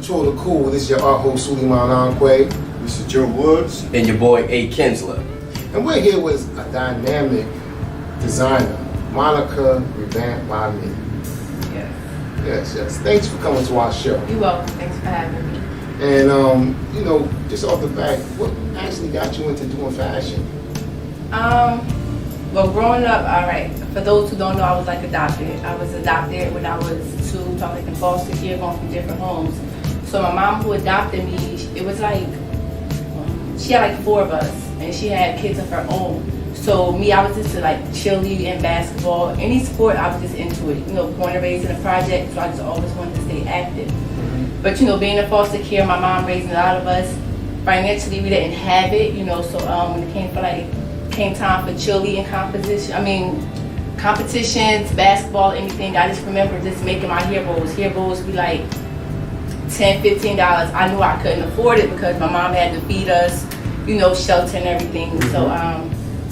Control the Cool. This is your art host, Suleiman Anque. This is Joe Woods. And your boy, A. Kinsler. And we're here with a dynamic designer, Monica Revamped by me. Yes. Thanks for coming to our show. You're welcome. Thanks for having me. And, just off the back, what actually got you into doing fashion? Well, growing up, all right, for those who don't know, I was adopted. I was adopted when I was 2, so I was in foster care, going from different homes. So my mom who adopted me, it was she had 4 of us, and she had kids of her own. So me, I was into cheerleading and basketball. Any sport, I was just into it. Born and raised in a project, so I just always wanted to stay active. Mm-hmm. But being in foster care, my mom raising a lot of us, financially we didn't have it, so when it came time for cheerleading competitions, basketball, anything, I just remember just making my heroes. Heroes be $10, $15. I knew I couldn't afford it because my mom had to feed us, shelter and everything. Mm-hmm. So I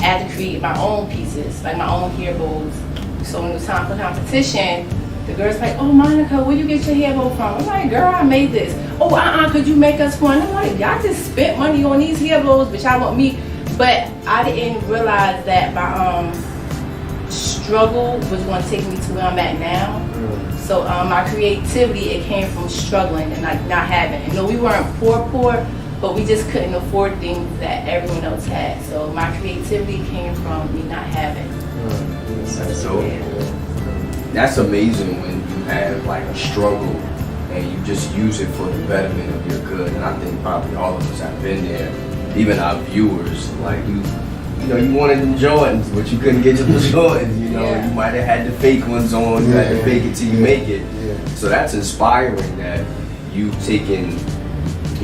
had to create my own pieces, my own heroes. So when it was time for competition, the girls oh, Monica, where you get your hero from? I'm like, girl, I made this. Oh, could you make us one? I'm like, y'all just spent money on these heroes, but y'all want me. But I didn't realize that my struggle was going to take me to where I'm at now. Mm. So my creativity, it came from struggling and not having. We weren't poor, but we just couldn't afford things that everyone else had. So my creativity came from me not having. That's amazing when you have a struggle and you just use it for the betterment of your good. And I think probably all of us have been there. Even our viewers, you wanted them Jordans, but you couldn't get to the Jordans. You might have had the fake ones on. You had to fake it till you make it. Yeah. So that's inspiring that you've taken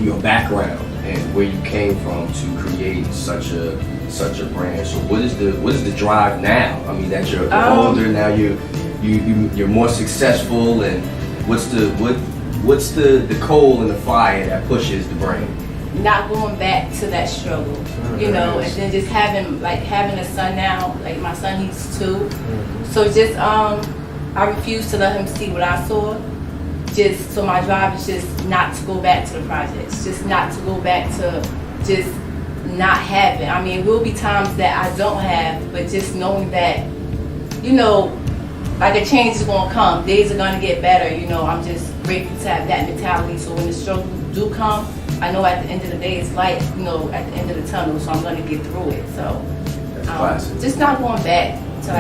your background and where you came from to create such a brand. So what is the drive now? I mean, that you're older now, you're more successful, and what's the coal in the fire that pushes the brand? Not going back to that struggle, and then just having a son now, my son, he's 2. Mm-hmm. So just I refuse to let him see what I saw. So my drive is just not to go back to the projects, just not to go back to just not having. I mean, it will be times that I don't have, but just knowing that, a change is gonna come. Days are gonna get better. I'm just grateful to have that mentality. So when the struggles do come, I know at the end of the day it's light, at the end of the tunnel, so I'm going to get through it. So just not going back to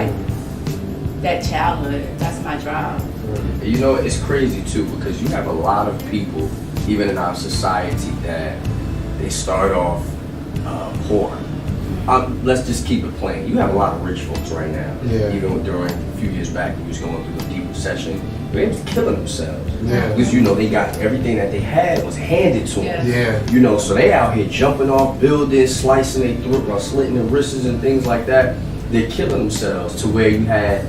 that childhood. That's my drive. It's crazy too, because you have a lot of people, even in our society, that they start off poor. Let's just keep it plain. You have a lot of rich folks right now. Yeah. Even during a few years back, he was going through a deep recession. They was killing themselves. Yeah. Because they got everything that they had was handed to them. Yeah. So they out here jumping off buildings, slicing their throat, or slitting their wrists and things like that. They're killing themselves, to where you had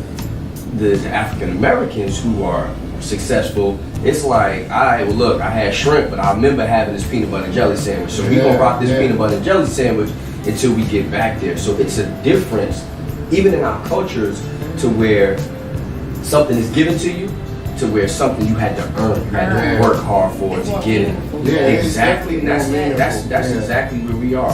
the African Americans who are successful. It's all right, well look, I had shrimp, but I remember having this peanut butter and jelly sandwich. So we gonna rock this peanut butter and jelly sandwich until we get back there. So it's a difference, even in our cultures, to where something is given to you, to where something you had to earn, you had to work hard for to get it. Yeah, exactly. That's exactly where we are.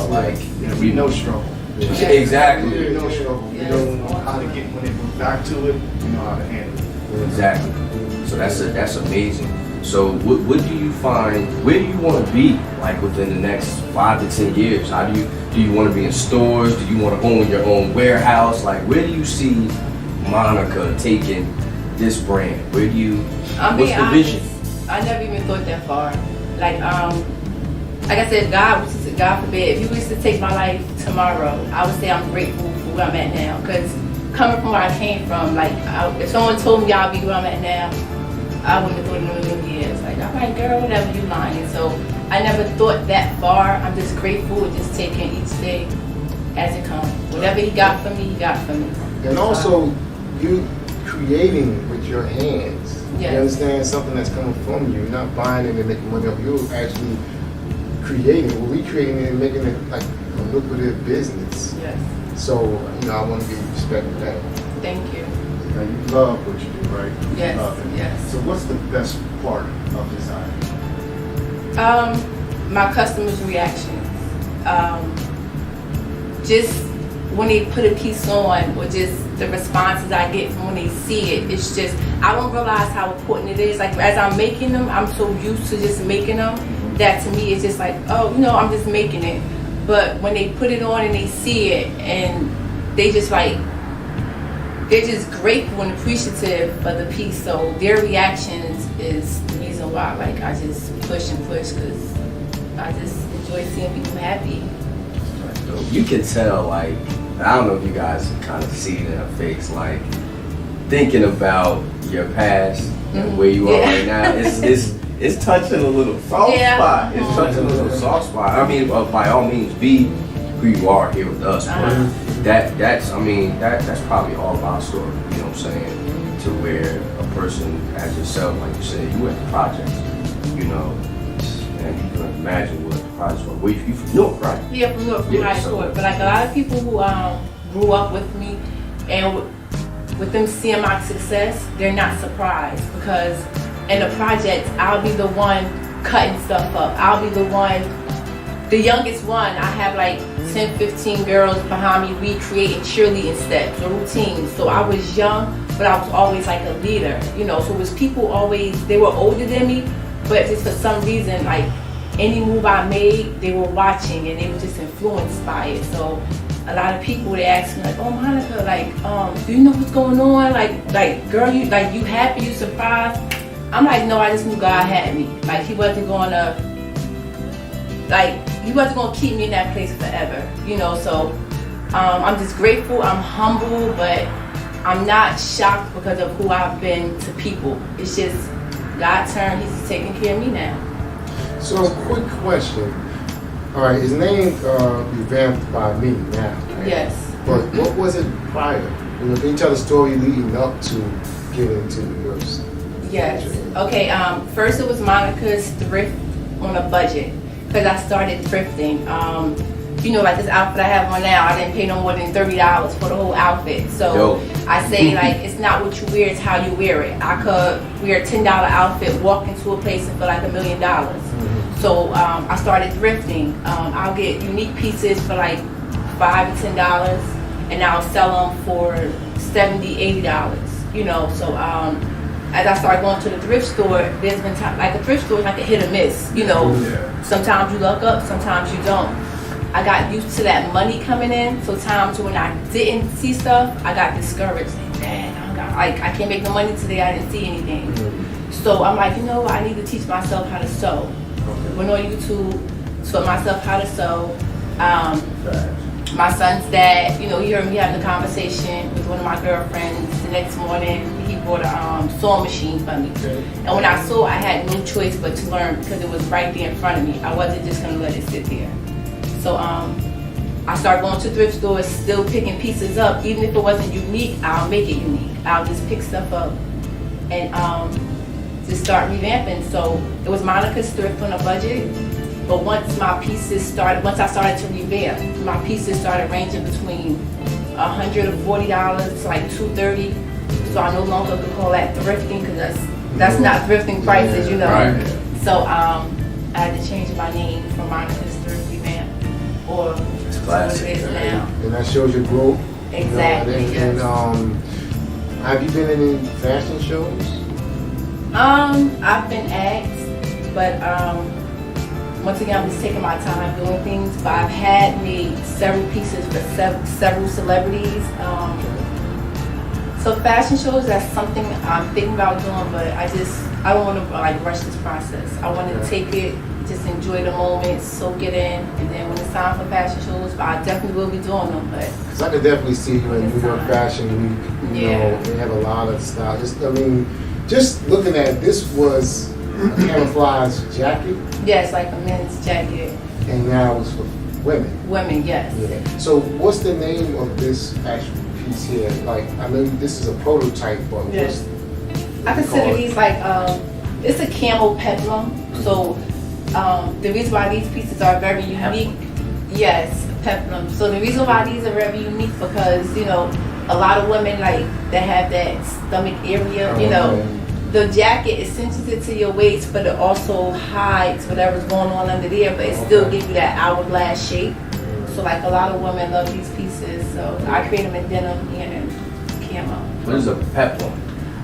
We know struggle. Yeah. Exactly. We know struggle. We know how to get, when it goes back to it, we know how to handle it. Exactly. So that's amazing. So what do you find? Where do you want to be within the next 5 to 10 years? How do you want to be in stores? Do you want to own your own warehouse? Where do you see Monica taking this brand? What's the vision? I never even thought that far. Like I said, God forbid, if you was to take my life tomorrow, I would say I'm grateful for where I'm at now. Because coming from where I came from, if someone told me I'll be where I'm at now, I wouldn't have thought in a million years. I'm like, girl, whatever, you lying. So I never thought that far. I'm just grateful and just taking each day as it comes. Whatever he got for me, he got for me. And also, you creating with your hands. Yes. You understand? Something that's coming from you. You're not buying it and making money off. You're actually creating it, recreating it and making it a lucrative business. Yes. So, I want to give you respect for that. Thank you. Now, you love what you do, right? Yes, yes. So what's the best part of design? My customers' reactions. Just when they put a piece on, or just the responses I get from when they see it, it's just, I don't realize how important it is. Like, as I'm making them, I'm so used to just making them that to me it's just like, oh, I'm just making it. But when they put it on and they see it, and they just like, they're just grateful and appreciative for the piece. So their reactions is the reason why, like, I just push and push, because I just enjoy seeing people happy. You can tell, like, I don't know if you guys can kind of see it in her face, like, thinking about your past and where you are right now. It's touching a little soft spot. It's touching a little soft spot. I mean, by all means, be who you are here with us. But that's probably all of our story. You know what I'm saying? To where a person as yourself, like you said, you went to projects. And you can imagine what the projects were. Well, you from Newark, right? Yeah, from Newark, from high school. But like a lot of people who grew up with me, and with them seeing my success, they're not surprised, because in the project, I'll be the one cutting stuff up. I'll be the one, the youngest one. I have like 10, 15 girls behind me recreating cheerleading steps or routines. So I was young, but I was always like a leader, So it was people always, they were older than me, but just for some reason, like, any move I made, they were watching and they were just influenced by it. So a lot of people, they ask me like, oh, Monica, like, do you know what's going on? Like, girl, you happy, you surprised? I'm like, no, I just knew God had me. Like, he wasn't gonna keep me in that place forever, So I'm just grateful, I'm humble, but I'm not shocked because of who I've been to people. It's just God's turn, he's taking care of me now. So, quick question. All right, his name Revamped by me now. Right? Yes. But what was it prior? Can you tell the story leading up to getting into yours? Yes. Okay. First, it was Monica's thrift on a budget, because I started thrifting. Like this outfit I have on now, I didn't pay no more than $30 for the whole outfit. So I say, like, it's not what you wear, it's how you wear it. I could wear a $10 outfit, walk into a place and feel like $1 million. So I started thrifting. I'll get unique pieces for like $5 to $10, and I'll sell them for $70, $80. So as I started going to the thrift store, there's been time, like, a thrift store is like a hit or miss. Sometimes you luck up, sometimes you don't. I got used to that money coming in, so times when I didn't see stuff, I got discouraged. Like, man, I can't make no money today, I didn't see anything. So I'm like, I need to teach myself how to sew. Went on YouTube, taught myself how to sew. My son's dad, he heard me having a conversation with one of my girlfriends. The next morning, he bought a sewing machine for me. And when I sew, I had no choice but to learn, because it was right there in front of me. I wasn't just gonna let it sit there. So I started going to thrift stores, still picking pieces up. Even if it wasn't unique, I'll make it unique. I'll just pick stuff up and just start revamping. So it was Monica's thrift on a budget. But once I started to revamp, my pieces started ranging between $140 to like $230. So I no longer could call that thrifting, because that's not thrifting prices, Right. So I had to change my name from Monica's Thrift Revamp, or It's classic. what it is now. And that shows your growth. Exactly. And have you been in any fashion shows? I've been asked, but once again, I'm just taking my time doing things. But I've had made several pieces for several celebrities. So fashion shows, that's something I'm thinking about doing, but I don't want to rush this process. I want to take it, just enjoy the moment, soak it in, and then when it's time for fashion shows, I definitely will be doing them. But because I could definitely see you in New York Fashion Week. They have a lot of style. Just looking at it, this was a camouflage jacket. Yes, like a men's jacket. And now it's for women. Women, yes. Yeah. So what's the name of this actual piece here? Like, I know this is a prototype, but I consider these like, it's a camel peplum. So the reason why these pieces are very unique, yes, peplum. So the reason why these are very unique, because, a lot of women, like, that have that stomach area, the jacket, it cinches it to your waist, but it also hides whatever's going on under there, but it still gives you that hourglass shape. So like a lot of women love these pieces, so I create them in denim and camo. What is a peplum?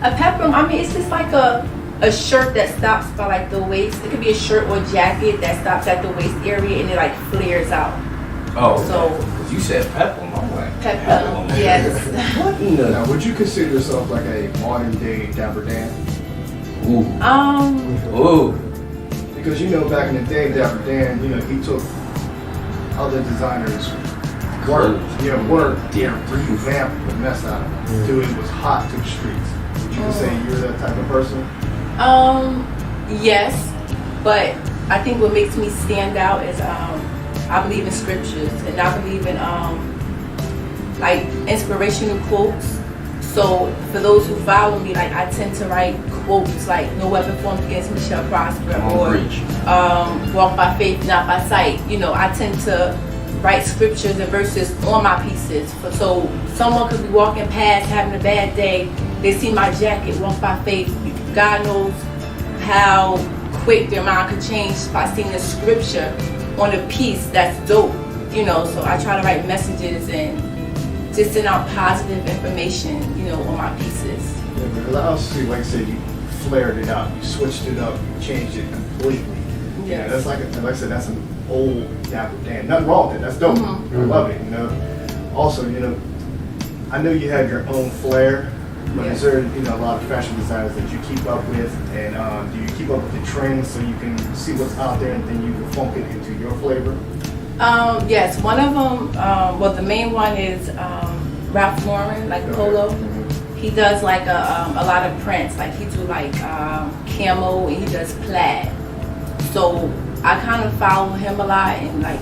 A peplum, I mean, it's just like a shirt that stops by like the waist. It could be a shirt or jacket that stops at the waist area and it like flares out. Oh, so because you said peplum, I'm like peplum, yes. What in the? Now, would you consider yourself like a modern day Dapper Dan? Ooh. Ooh. Because you know, back in the day, Dapper Dan, you know, he took other designers' work, revamped the mess out of it, till it was hot to the streets. Would you say you're that type of person? Yes, but I think what makes me stand out is I believe in scriptures and I believe in like inspirational quotes. So for those who follow me, like I tend to write quotes like "No weapon formed against me shall prosper" or "Walk by faith, not by sight." You know, I tend to write scriptures and verses on my pieces. So someone could be walking past having a bad day. They see my jacket, walk by faith. God knows how quick their mind could change by seeing a scripture on a piece that's dope. You know, so I try to write messages and just send out positive information, you know, on my pieces. Yeah, but it allows you, like I said, you flared it out, you switched it up, you changed it completely. Yeah, that's like I said, that's an old Dapper Dan. Nothing wrong with it. That's dope. I love it. You know. Also, you know, I know you have your own flair. But is there, you know, a lot of fashion designers that you keep up with, and do you keep up with the trends so you can see what's out there and then you will funk it into your flavor? Yes, one of them. Well, the main one is Ralph Lauren, like Polo. He does like a lot of prints. Like he do like camo and he does plaid. So I kind of follow him a lot, and like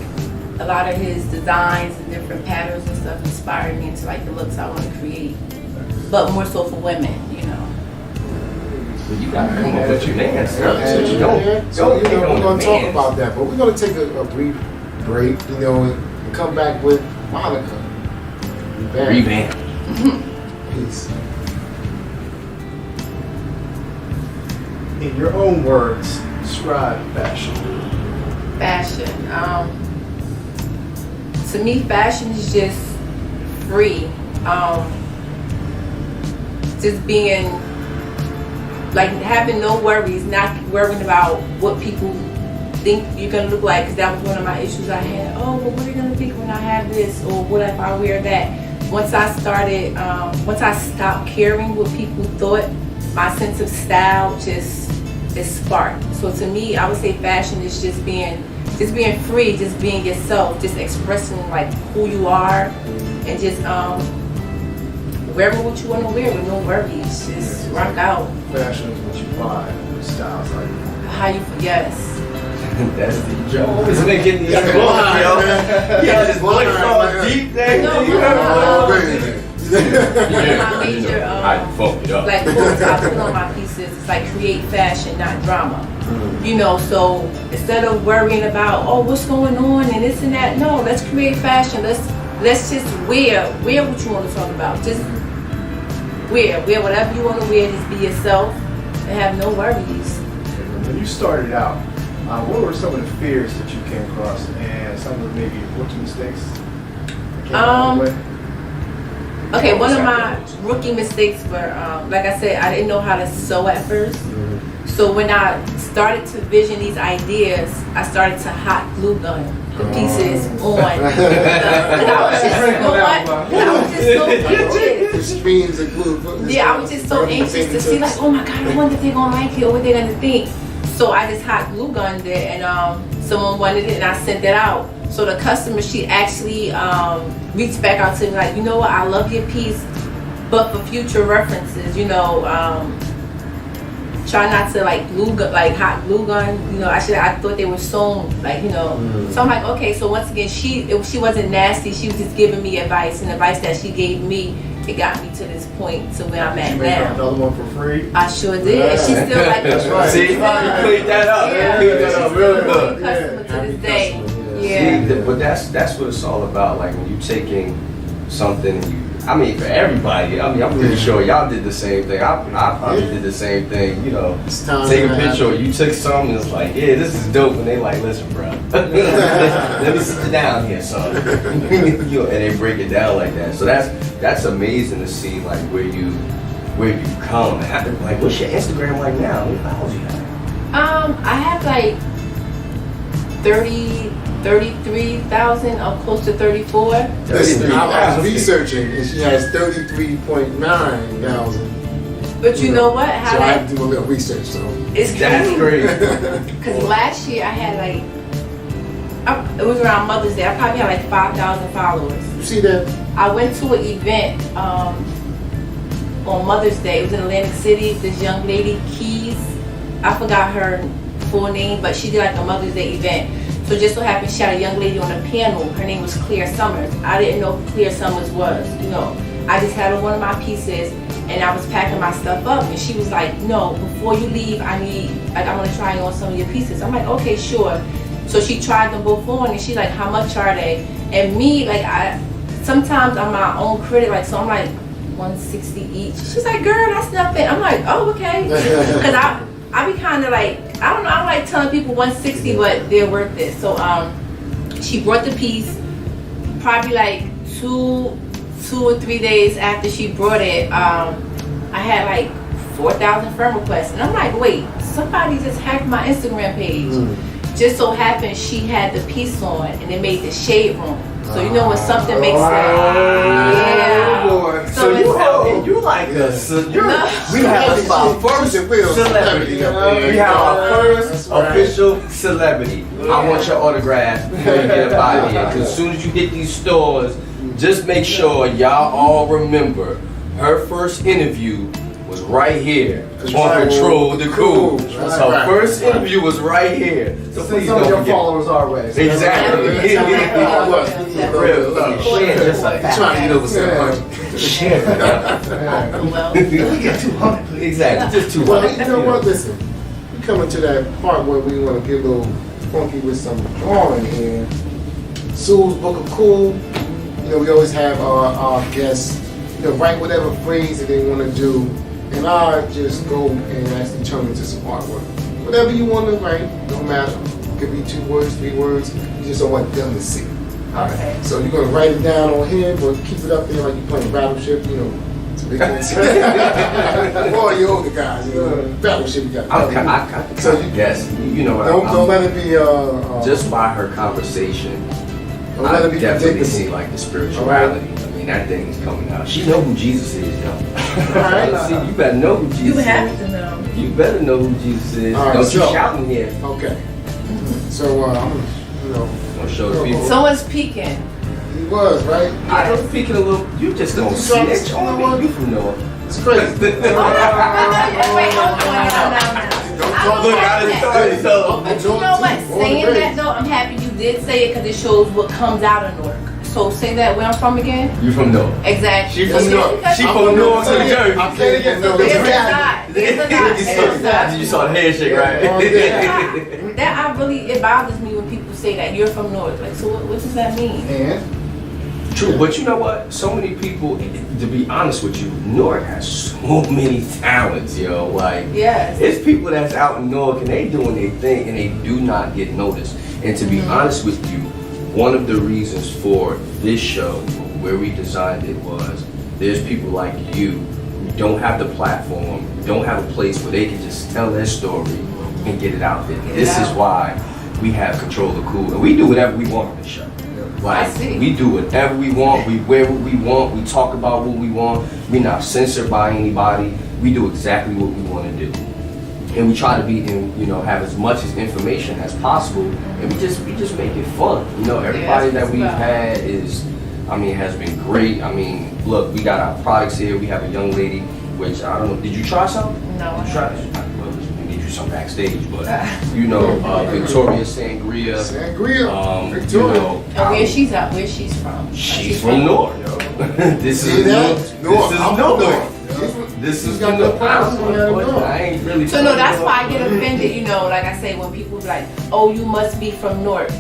a lot of his designs and different patterns and stuff inspired me into like the looks I want to create. But more so for women, you know. Well, you gotta come up with your man stuff. So you So you know, we're gonna talk about that, but we're gonna take a brief break, you know, and come back with Monica. Revamp. Peace. In your own words, describe fashion. Fashion. To me, fashion is just free. Just being, like having no worries, not worrying about what people think you're gonna look like, because that was one of my issues I had. Oh, well, what are you gonna think when I have this, or what if I wear that? Once I stopped caring what people thought, my sense of style just sparked. So to me, I would say fashion is just being free, just being yourself, just expressing like who you are, and just wearing what you want to wear with no worries. Just rock out. Fashion is what you buy, what styles like. How you, yes. That's the joke. Always making these yo. Yeah, just look so deep there. No, my major, I funk it up. like quotes I put on my pieces, it's like create fashion, not drama. You know, so instead of worrying about, oh, what's going on and this and that, no, let's create fashion. Let's just wear what you want to talk about. Just wear whatever you want to wear. Just be yourself and have no worries. When you started out, what were some of the fears that you came across, and some of the maybe rookie mistakes? Okay, one of my rookie mistakes were, like I said, I didn't know how to sew at first. So when I started to vision these ideas, I started to hot glue gun the pieces on. And I was just, you know what? I was just so anxious. The streams of glue. Yeah, I was just so anxious to see like, oh my God, I wonder if they're gonna like it or what they're gonna think. So I just hot glue gunned it, and someone wanted it, and I sent it out. So the customer, she actually reached back out to me like, you know what, I love your piece, but for future references, you know, try not to like hot glue gun. You know, I thought they were sewn, like, you know. So I'm like, okay. So once again, she wasn't nasty. She was just giving me advice, and advice that she gave me, it got me to this point to where I'm at now. Another one for free. I sure did. And she's still like, that's right. See, you cleaned that up. Yeah. Cleaned that up real good. Customer to this day. Yeah. See, but that's what it's all about. Like when you taking something, and I mean, for everybody, I mean, I'm pretty sure y'all did the same thing. I probably did the same thing, you know. Take a picture, you took some, and it's like, yeah, this is dope. And they like, listen, bro, let me sit you down here, son. You know, and they break it down like that. So that's amazing to see, like, where you come. Like, what's your Instagram like now? What followers you have? I have like 33,000, or close to 34. Listen, I was researching, and she has 33.9,000. But you know what? How so I have to do a little research, so. It's That's crazy. great. Because last year I had like, it was around Mother's Day, I probably had like 5,000 followers. You see that? I went to an event on Mother's Day. It was in Atlantic City. This young lady, Keys, I forgot her full name, but she did like a Mother's Day event. So just so happened she had a young lady on a panel. Her name was Claire Summers. I didn't know who Claire Summers was, you know. I just had on one of my pieces and I was packing my stuff up, and she was like, no, before you leave, I want to try on some of your pieces. I'm like, okay, sure. So she tried them both on, and she's like, how much are they? And me, like, sometimes I'm my own critic, like, so I'm like, 160 each. She's like, girl, that's nothing. I'm like, oh, okay. Because I be kind of like, I don't know, I don't like telling people 160, but they're worth it. So she brought the piece probably like two or 3 days after she brought it. I had like 4,000 friend requests, and I'm like, wait, somebody just hacked my Instagram page. Just so happened she had the piece on, and it made the shade room. So you know when something makes sense. Yeah. So you like us. We have our first celebrity. We have our first official celebrity. I want your autograph before you get up out of here. Because as soon as you hit these stores, just make sure y'all all remember her first interview was right here on Control the Cool. So first interview was right here. So please some of your don't forget. followers our way. Exactly. Share just like Trying to get over some share. Well, We get 200, please. Exactly. Just too Well, much. you know what? Listen, we coming to that part where we want to get a little funky with some drawing here. Sue's Book of Cool. You know, we always have our guests, you know, write whatever phrase that they want to do, and I just go and actually turn into some artwork. Whatever you want to write, no matter. It could be 2 words, 3 words. You just don't want them to see. okay. So you're gonna write it down on here, but keep it up there like you're playing Battleship, you know. So they can see. Or you older guys, you know. Battleship, you got. So you guess, you know what? Don't let it be. Just by her conversation, Don't let I it be definitely predictable. see like the spirituality. I mean, that thing is coming out. She know who Jesus is, yo. Alright. See, you better know who Jesus You is. have to know. You better know who Jesus is. All right, Don't you so- shouting here. Okay. So you know, I'm gonna show the people. Someone's peeking. he was right. I was speaking a little. You just don't snitch on me. You from North. It's crazy. Wait, hold on. Look, I done started. So But you know what? Saying that though, I'm happy you did say it because it shows what comes out of Newark. So say that where I'm from again. you from North. Exactly. She from North. She from North New Jersey. I can't get no. There's a dot. There's a dot. There's a dot. You saw the handshake, right? That it bothers me when people say that you're from North. Like, so what does that mean? And True, but you know what? So many people, to be honest with you, Newark has so many talents, yo. Like, Yes. it's people that's out in Newark and they doing their thing and they do not get noticed. And to be honest with you, one of the reasons for this show, where we designed it, was there's people like you who don't have the platform, don't have a place where they can just tell their story and get it out there. This is why we have Control the Cool, and we do whatever we want on the show. Like, I see. we do whatever we want, we wear what we want, we talk about what we want, we're not censored by anybody, we do exactly what we want to do. And we try to be in, you know, have as much as information as possible, and we just make it fun. You know, everybody that we've had has been great. I mean, look, we got our products here, we have a young lady, which I don't know, did you try some? No. Did you try it? Well, we need you some backstage, but you know, Victoria Sangria. Victoria. You know, And where she's at? Where she's from? she's from North, yo. This See is that? North. This is I'm North. from This is got North. no problem. I ain't really. So no, that's why I get offended, you know, like I say, when people be like, oh, you must be from North.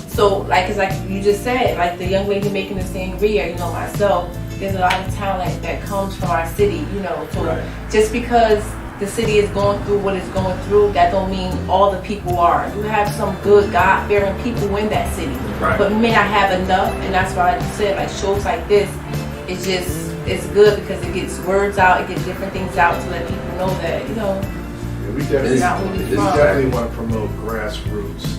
So So like it's like you just said, like the young lady making the sangria, you know, myself, there's a lot of talent that comes from our city, you know. So just because the city is going through what it's going through, that don't mean all the people are. You have some good God-fearing people in that city, but we may not have enough, and that's why, like you said, like shows like this, it's good because it gets words out, it gets different things out to let people know that, you know, we definitely want to promote grassroots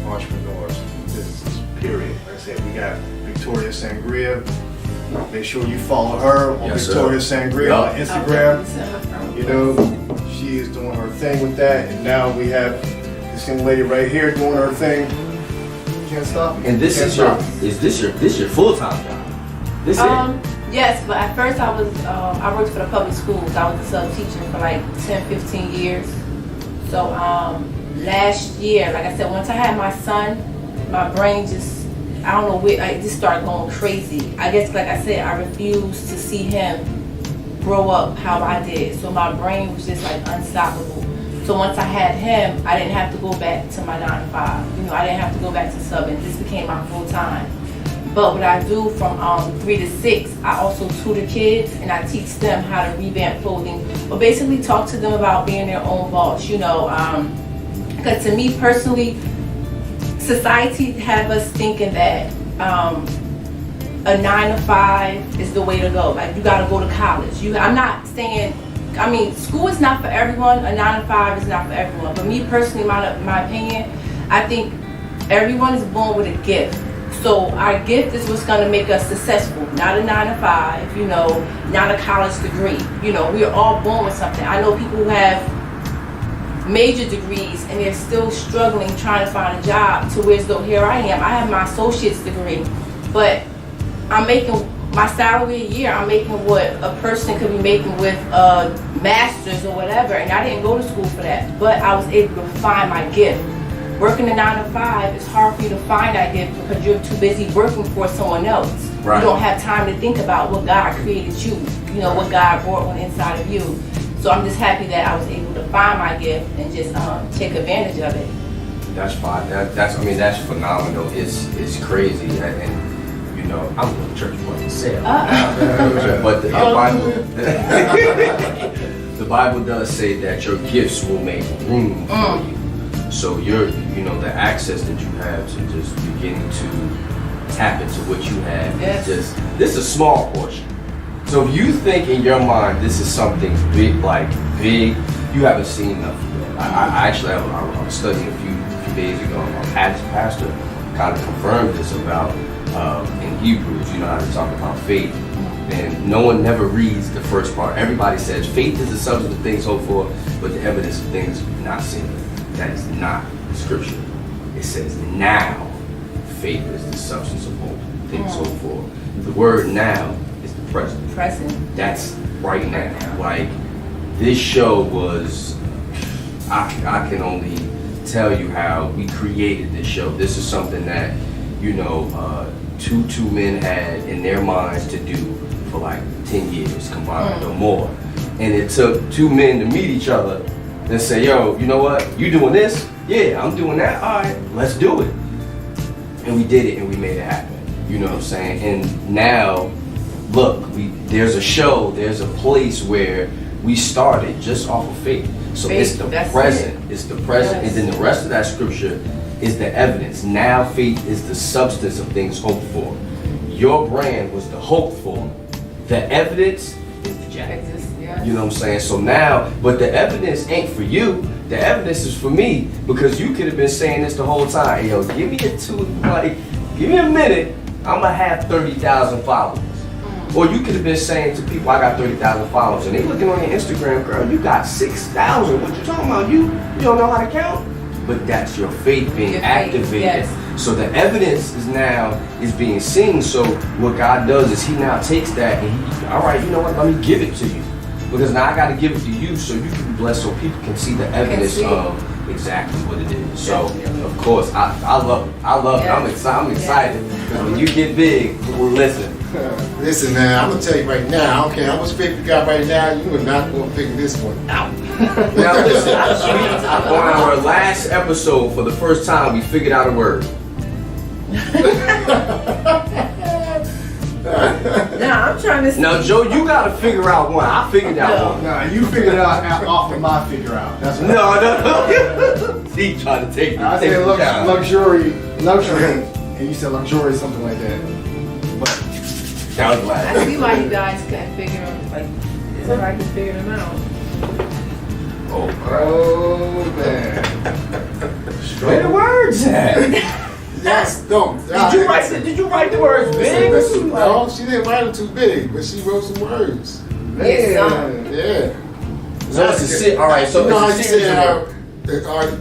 entrepreneurs, businesses, period. Like I said, we got Victoria Sangria. Make sure you follow her on Victoria Sangria on Instagram. You know, she is doing her thing with that, and now we have this young lady right here doing her thing. You can't stop me. And this is your full-time job? This Yes, but at first I worked for the public schools. I was a sub teacher for like 10, 15 years. So last year, like I said, once I had my son, my brain just, I don't know, I just started going crazy. I guess, like I said, I refused to see him grow up how I did. So my brain was just like unstoppable. So once I had him, I didn't have to go back to my 9 to 5. You know, I didn't have to go back to subbing. This became my full time. But what I do from 3 to 6, I also tutor kids and I teach them how to revamp clothing, or basically talk to them about being their own boss, you know. Because to me personally, society have us thinking that a 9 to 5 is the way to go. Like you gotta go to college. I'm not saying, I mean, school is not for everyone, a 9 to 5 is not for everyone. But me personally, my opinion, I think everyone is born with a gift. So our gift is what's going to make us successful, not a 9 to 5, you know, not a college degree. You know, we are all born with something. I know people who have major degrees and they're still struggling trying to find a job, to where as though here I am. I have my associate's degree, but I'm making my salary a year. I'm making what a person could be making with a master's or whatever, and I didn't go to school for that, but I was able to find my gift. Working a 9 to 5, it's hard for you to find that gift because you're too busy working for someone else. Right. You don't have time to think about what God created you, you know, what God brought on inside of you. So I'm just happy that I was able to find my gift and just take advantage of it. That's fine. That's phenomenal. It's crazy, and you know, I'm going to church boy to say it. But the Bible does say that your gifts will make room for you. So the access that you have to just beginning to tap into what you have is this is a small portion. So if you think in your mind this is something big, you haven't seen nothing yet. I was studying a few days ago. My pastor kind of confirmed this about in Hebrews, you know how to talk about faith. And no one never reads the first part. Everybody says faith is the substance of things hoped for, but the evidence of things not seen. That is not the scripture. It says now faith is the substance of hope, things hoped for. The word now is the present. Present. That's right now. Like this show was, I can only tell you how we created this show. This is something that, you know, two men had in their minds to do for like 10 years combined or more. And it took 2 men to meet each other and say, yo, you know what? You doing this? Yeah, I'm doing that. All right, let's do it. And we did it and we made it happen. You know what I'm saying? And now, look, there's a show, there's a place where we started just off of faith. So it's the present. It's the present. Yes. And then the rest of that scripture is the evidence. Now faith is the substance of things hoped for. Your brand was the hope for. The evidence is the jacket. You know what I'm saying? So now, but the evidence ain't for you. The evidence is for me, because you could have been saying this the whole time. Hey, yo, give me a minute. I'm gonna have 30,000 followers. Or you could have been saying to people, I got 30,000 followers, and they looking on your Instagram, girl, you got 6,000. What you talking about? You don't know how to count? But that's your faith being activated. Yes. So the evidence is being seen. So what God does is He now takes that and all right, you know what? Let me give it to you. Because now I got to give it to you so you can be blessed, so people can see the evidence of exactly what it is. So, of course, I love it. I love it. I'm excited. Because when you get big, listen. Listen, man, I'm going to tell you right now, I don't care how much faith you got right now, you are not going to figure this one out. Now, listen, on our last episode, for the first time, we figured out a word. Nah, I'm trying to. Now, Joe, you gotta figure out one. I figured out one. Nah, you figured it out off of my figure out. That's what No. He trying to take me. I said luxury, and you said luxury, something like that. But Sounds like. I see why you guys can't figure them. Like, it's alright to figure them out. oh man, Where the words at? Yes, no. Did you write the words big? No, she didn't write them too big, but she wrote some words. Yes, son. Yeah. So it's a sit. All right. So you know how you it's a said series how of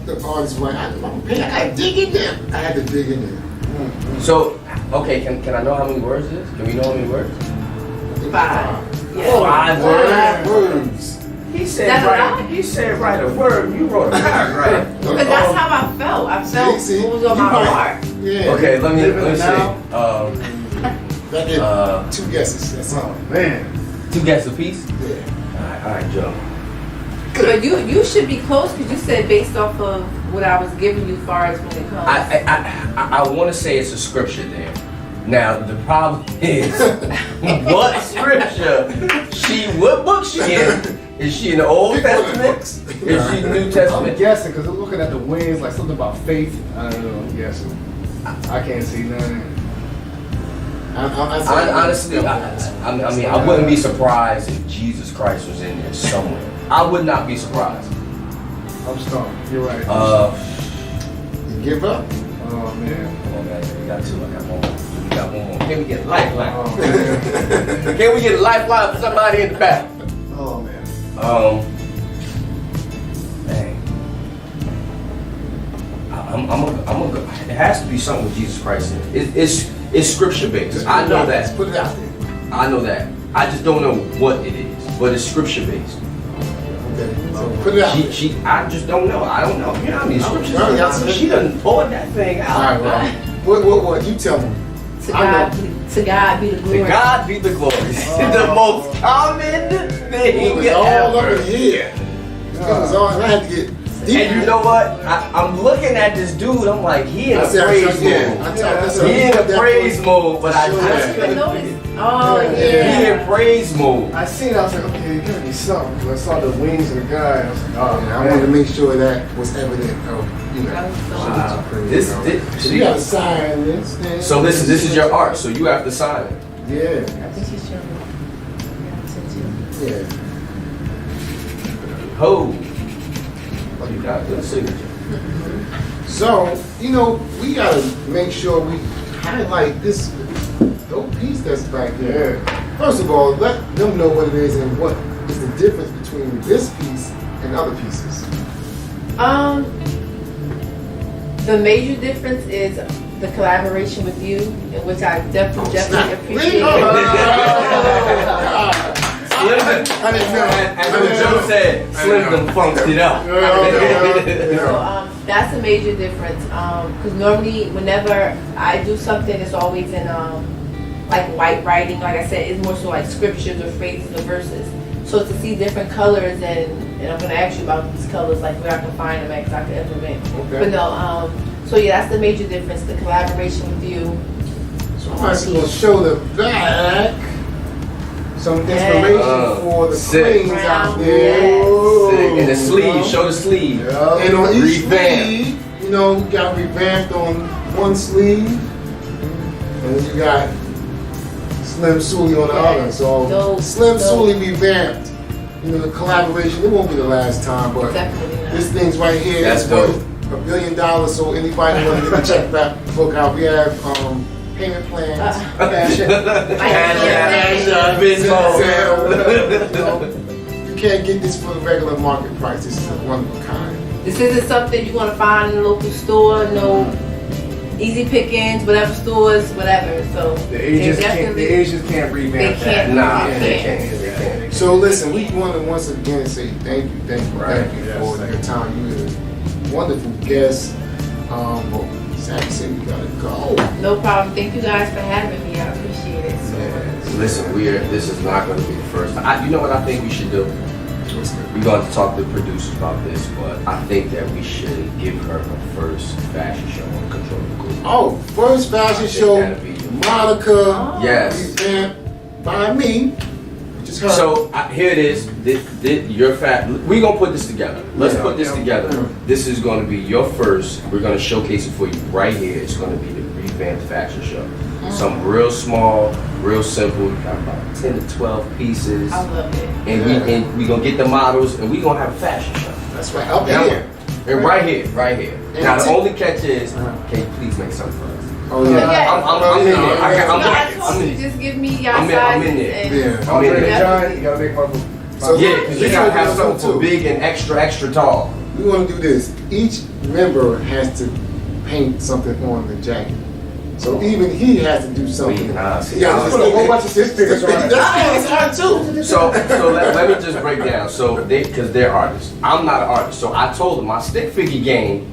the artist went, I had to dig in there. I had to dig in there. words. So, okay, can I know how many words it is? Can we know how many words? 5. Yeah. 5 words. Words. He said That's write. He said write a word. You wrote a paragraph. Because that's how I felt. I felt See? what was on my heart. Yeah. Okay, let me Living see. now. That did 2 guesses. That's all. oh man, 2 guesses apiece. Yeah. All right, Joe. But you should be close because you said based off of what I was giving you far as when it comes. I want to say it's a scripture there. Now the problem is, what scripture? What book she in? Is she in the Old Pick one of the Testament? books. Is she New I'm Testament? guessing because I'm looking at the wings, like something about faith. I don't know. I'm guessing. I can't see nothing. Honestly, I mean, I wouldn't be surprised if Jesus Christ was in there somewhere. I would not be surprised. I'm stumped. You're right. You give up? Oh man. Come on, guys, we got 2. I got 1 more. We got 1 more. Can we get a lifeline? Oh man. Can we get a lifeline for somebody in the back? Oh man. Dang. I'm gonna go. It has to be something with Jesus Christ in it. It's scripture based. I know that. Just put it out there. I know that. I just don't know what it is, but it's scripture based. Okay. So put it out there. I just don't know. I don't know. You know how many scriptures? Well, that's it. She done poured that thing out. All right, what? You tell me. To God be the glory. To God be the glory. The most common thing It was all up ever. in here. It was all. I had to get deep. And you know what? I'm looking at this dude. I'm like, he in a praise mode. He in a praise mode, but I Sure. just You couldn't. notice? Oh Yeah. He yeah. in praise mode. I seen. I was like, okay, it gotta be something. Because I saw the wings of the guy. And I was like, oh And man. I wanted to make sure that was evident. You know. That was so Wow. So you got to sign this. So this is your art. So you have to sign it. Yeah. I think she's showing me. Yeah. Ho. Oh, you got a good signature. So, we gotta make sure we highlight this dope piece that's back there. Yeah. First of all, let them know what it is and what is the difference between this piece and other pieces. The major difference is the collaboration with you, in which I definitely appreciate. I didn't know. As Joe said, Slim done funked it up. So that's a major difference. Because normally, whenever I do something, it's always in like white writing. Like I said, it's more so like scriptures or phrases or verses. So to see different colors, and I'm gonna ask you about these colors, like where I can find them at, because I can implement. Okay. But no, so yeah, that's the major difference. The collaboration with you. So I'm actually gonna show the back. Some inspiration for the sick. queens out Yes. there. Sick. And the sleeve, show the sleeve. And on each Revamped. sleeve, we got revamped on one sleeve, and then you got Slim Sully on the other. So Dope. Slim Sully revamped. The collaboration. It won't be the last time, but Definitely not. this thing's right here. That's is worth $1 billion. So anybody want to check that book out? We have payment plans. You can't get this for the regular market price. This is a one of a kind. This isn't something you're gonna find in a local store. No easy pickings, whatever stores, whatever. So The Asians definitely can't revamp they that. can't. Nah, they they can't. can't. They can't. So listen, we want to once again say thank you Right. for your time. You're a wonderful guest. But sad to say we gotta go. No problem. Thank you guys for having me. I appreciate it so much. Listen, this is not going to be the first time. You know what I think we should do? We're going to talk to the producers about this, but I think that we should give her her first fashion show on Control the Cool. Oh, first fashion show, that'd be your- Monica. Yes. Revamped by me, which is her. So here it is. Your we're gonna put this together. Let's put this together. This is gonna be your first. We're gonna showcase it for you right here. It's gonna be the Revamped fashion show. Some real small, real simple. We got about 10 to 12 pieces. I love it. And we gonna get the models, and we gonna have a fashion show. That's right. Up Now, here. and right here. And Now the t- only catch is, can you please make something for us? Oh yeah. I'm in there. I told I'm you, in. just give me your I'm sizes. in there. and- Yeah. I'm in Andre there. the Giant, you gotta make one. So- Yeah, because you This gotta is what have we're gonna something for do. big and extra tall. We want to do this. Each member has to paint something on the jacket. So even he has to do something. Yeah, let's put a whole bunch of stick figures on it. That's hard too. So let me just break down. So because they're artists, I'm not an artist. So I told them my stick figure game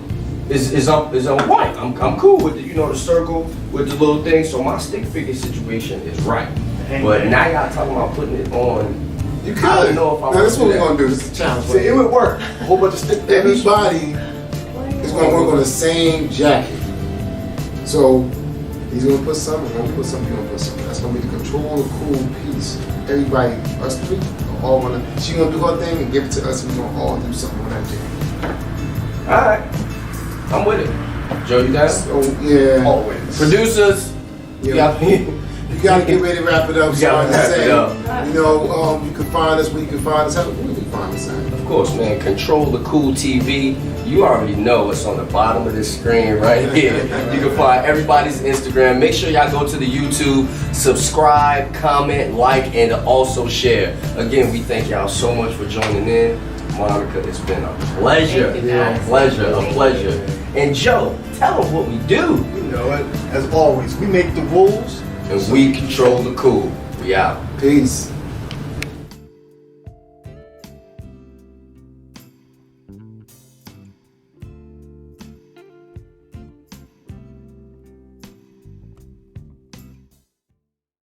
is on white. I'm cool with the circle with the little thing. So my stick figure situation is right. But now y'all talking about putting it on. You could. I don't know if I Now want this to is what do we're that. gonna do. This is a challenge. See, it would work. A whole bunch of stick figures. Everybody is gonna work on the same jacket. So he's gonna put something. I'm gonna put something. You're gonna put something. That's gonna be the Control the Cool piece. Everybody, us three, are all gonna. She gonna do her thing and give it to us. And we're gonna all do something on that jacket. All right, I'm with it. Joe, you down? So yeah. Always. Producers, Yeah. You gotta get ready to wrap it up. We gotta Sorry to wrap it say. up. You can find us where you can find us. How can you find us at? Of course, man. Control the Cool TV. You already know it's on the bottom of this screen right here. You can find everybody's Instagram. Make sure y'all go to the YouTube, subscribe, comment, like, and also share. Again, we thank y'all so much for joining in. Monica, it's been a pleasure. Thank you, guys. A pleasure. And Joe, tell them what we do. You know it. As always, we make the rules. And we control the cool. We out. Peace.